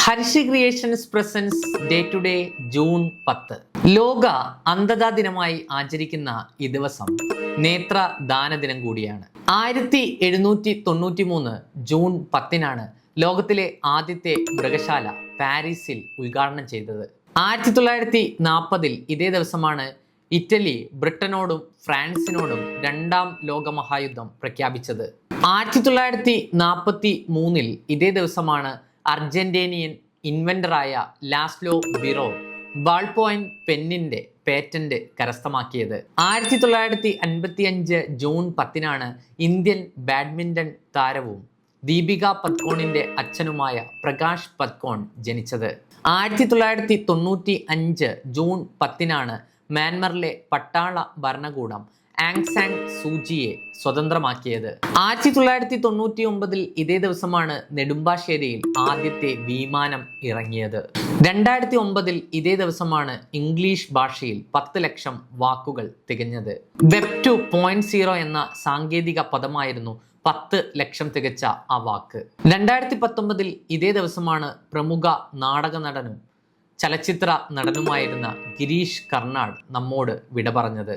Hershey creations presents day to day June 10. ലോക അന്ധതാ ദിനമായി ആചരിക്കുന്ന ഈ ദിവസം നേത്രദാന ദിനം കൂടിയാണ്. 1793 ജൂൺ 10 ലോകത്തിലെ ആദ്യത്തെ മൃഗശാല പാരീസിൽ ഉദ്ഘാടനം ചെയ്തത്. 1940 ഇതേ ദിവസമാണ് ഇറ്റലി ബ്രിട്ടനോടും ഫ്രാൻസിനോടും രണ്ടാം ലോക മഹായുദ്ധം പ്രഖ്യാപിച്ചത്. 1943 ഇതേ ദിവസമാണ് അർജന്റീനിയൻ ഇൻവെന്ററായ ലാസ്ലോ ബിറോ ബാൾ പോയിന്റ് പെന്നിന്റെ പേറ്റന്റ് കരസ്ഥമാക്കിയത്. 1955 ജൂൺ 10 ഇന്ത്യൻ ബാഡ്മിന്റൺ താരവും ദീപിക പത്കോണിന്റെ അച്ഛനുമായ പ്രകാശ് പത്കോൺ ജനിച്ചത്. 1995 ജൂൺ 10 മ്യാൻമറിലെ പട്ടാള ഭരണകൂടം ആങ് സാങ് സൂചിയെ സ്വതന്ത്രമാക്കിയത്. 1999 ഇതേ ദിവസമാണ് നെടുമ്പാശ്ശേരിയിൽ ആദ്യത്തെ വിമാനം ഇറങ്ങിയത്. 2009 ഇതേ ദിവസമാണ് ഇംഗ്ലീഷ് ഭാഷയിൽ 10 ലക്ഷം വാക്കുകൾ തികഞ്ഞത്. വെബ് 2.0 എന്ന സാങ്കേതിക പദമായിരുന്നു 10 ലക്ഷം തികച്ച ആ വാക്ക്. 2019 ഇതേ ദിവസമാണ് പ്രമുഖ നാടക നടനും ചലച്ചിത്ര നടനുമായിരുന്ന ഗിരീഷ് കർണാഡ് നമ്മോട് വിട പറഞ്ഞത്.